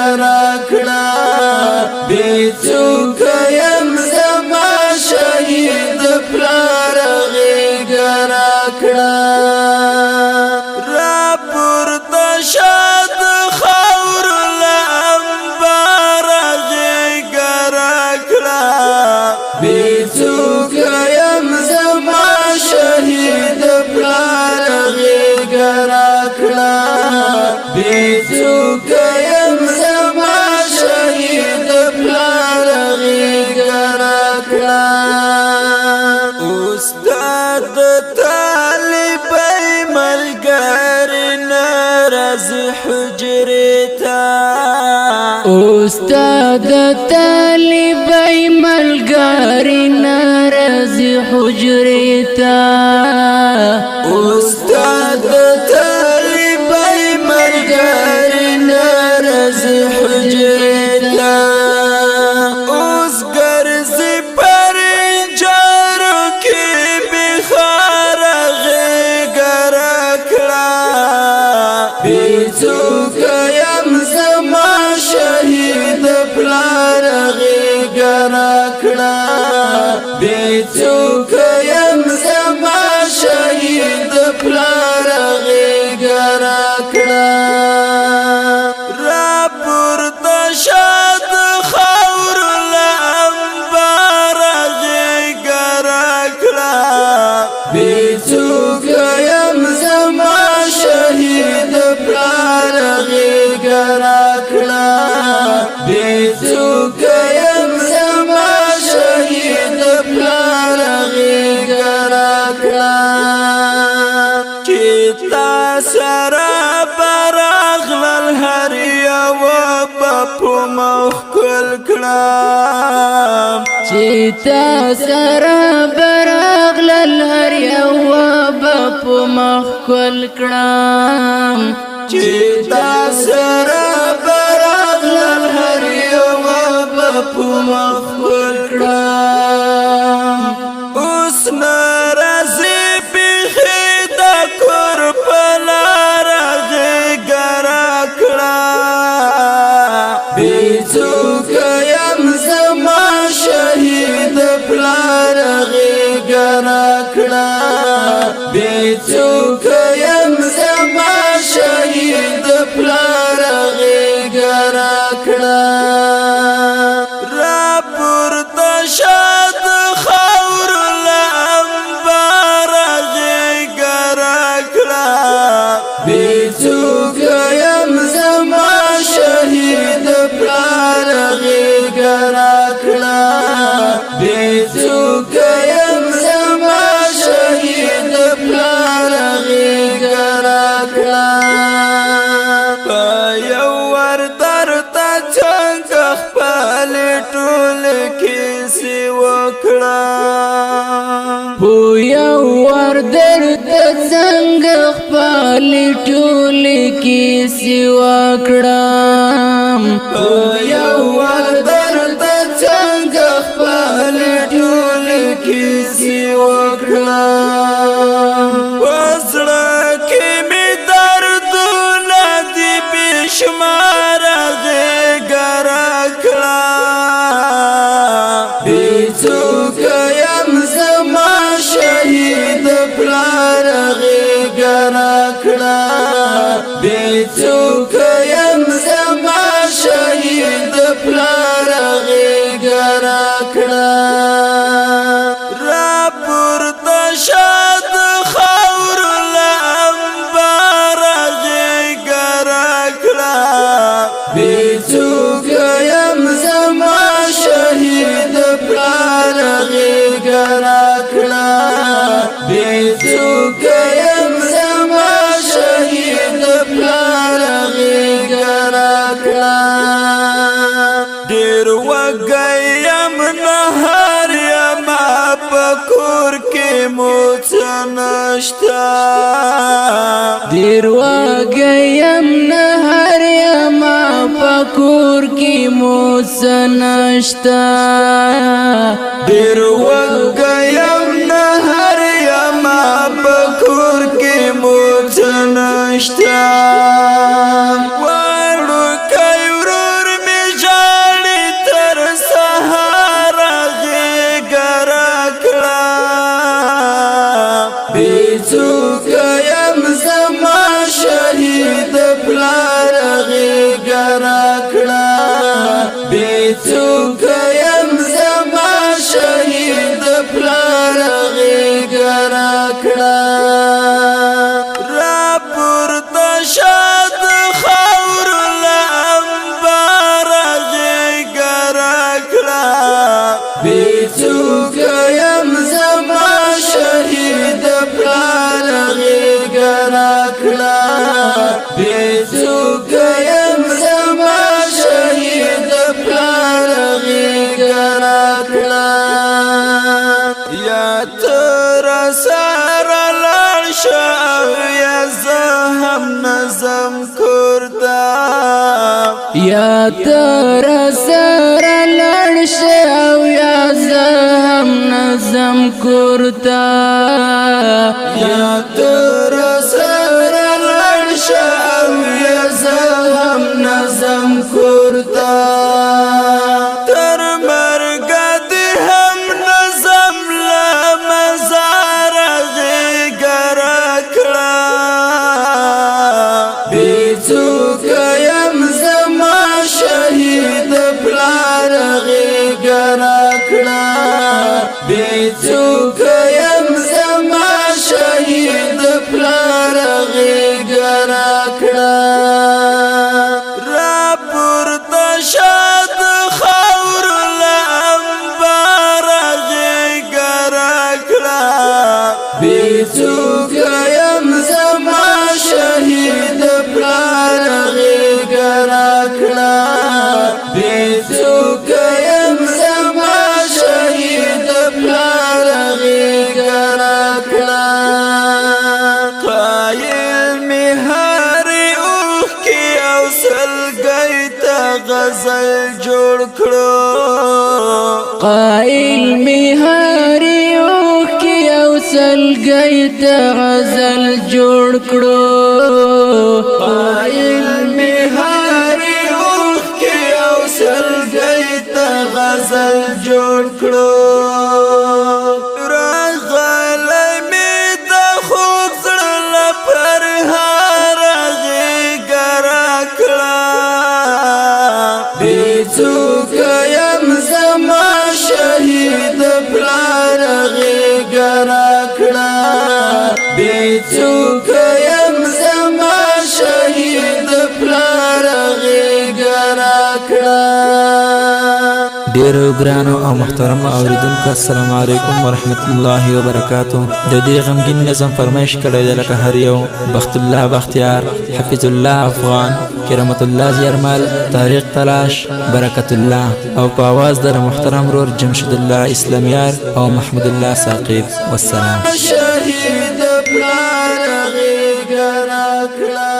گراکڑا بیچوک یم زما شهید پلار غی گراکڑا را پورتا شاد خور لانبار غی گراکڑا بیچوک یم زما شهید پلار غی گراکڑا بیچوک یم زما شهید پلار غی گراکڑا استاد طالبی ملګر ناراض حجرتا استاد طالبی ملګر ناراض حجرتا استاد طالبی ملګر ناراض حجرتا اوس ګرځي پر جارو کې بخار غي ګرکړه بیچوک یم زما شهید پلار غي ګرکړه بیچوک یم زما شهید پلار غي ګرکړه را پورته شاد خور لانبار غي ګرکړه بیچوک یم زما شهید پلار غي ګرکړه بیچوک یم زما شهید پلار غي ګرکړه چې تا سره براغلل هر یو په مخ کل کړم چې تا سره براغلل هر یو په مخ کل کړم چې تا سره براغلل هر یو په مخ کل کړم اوس ناراضي بیخي د کور په لار غي ګرکړه بیچوک یم زما شهید پلار غي ګرکړه بیچوک یم زما شهید پلار غي ګرکړه را پورته شاد خور لانبار غي ګرکړه بیچوک یم زما شهید پلار غي ګرکړه بیچوک یم زما شهید پلار غي ګرکړه په یو ور درته څنګه خپل ټول کیسې وکړه په یو ور درته څنګه خپل ټول کیسې وکړم په یو ور درته څنګه خپل ټول کیسې وکړم په زړه کې مې دردونه دي بې شماره غي ګرکړه بیچوک یم زما شهید پلار غي ګرکړه بیچوک یم زما شهید پلار غي ګرکړه را پورته شاد خور لانبار غي ګرکړه بیچوک یم زما شهید پلار غي ګرکړه بیچوک یم زما شهید پلار غي ګرکړه ډېر وږی یم نهار یم په کور کې مو څه نشته ډېر وږی یم نهار یم په کور کې مو څه نشته ډېر وږی یم نهار یم په کور کې مو څه نشته وړوکی ورور بیچوک یم زما شهید پلار غیږه راکړه بیچوک یم زما شهید پلار غیږه راکړه یا تر سره لاړ شه او یا زه هم نظم کورته یا تر سره لاړ شه او یا زه هم نظم کورته یا تر سره لاړ شه او یا زه هم نظم کورته تر مرګه دې هم نظم له مزاره غیږه راکړه بیڅوک یم زما شهید پلار غیږه راکړه بیڅوک یم زما شهید پلار غیږه راکړه راپورته شاد خاور له انبار غیږه راکړه بیڅوک یم زما شهید پلار غیږه راکړه بیڅوک یم زما شهید پلار غیږه راکړه قایل می هرې اوښکې او سلګۍ ته غزل جوړ کړو قائل می هرې اوښکې او سلګۍ ته غزل جوړ کړو قایل می هرې اوښکې او سلګۍ ته غزل جوړ کړو راغلی می د خوږ زړه له پرهاره غیږه راکړه بیڅوک یم زما شهید پلار غیږه راکړه بیڅوک یم زما شهید پلار غیږه راکړه ډیرو ګرانو او محترم اوریدونکو السلام علیکم ورحمت الله وبرکاتو د دې غمګین نظم فرمایش کړی دی لکه هر یو بخت الله بختیار حفظ الله افغان کرامت الله زیرمل طارق تلاش برکت الله او په आवाज در محترم رور جمشید الله اسلامیار او محمود الله ساقب والسلام شهید پلار غیږه راکړه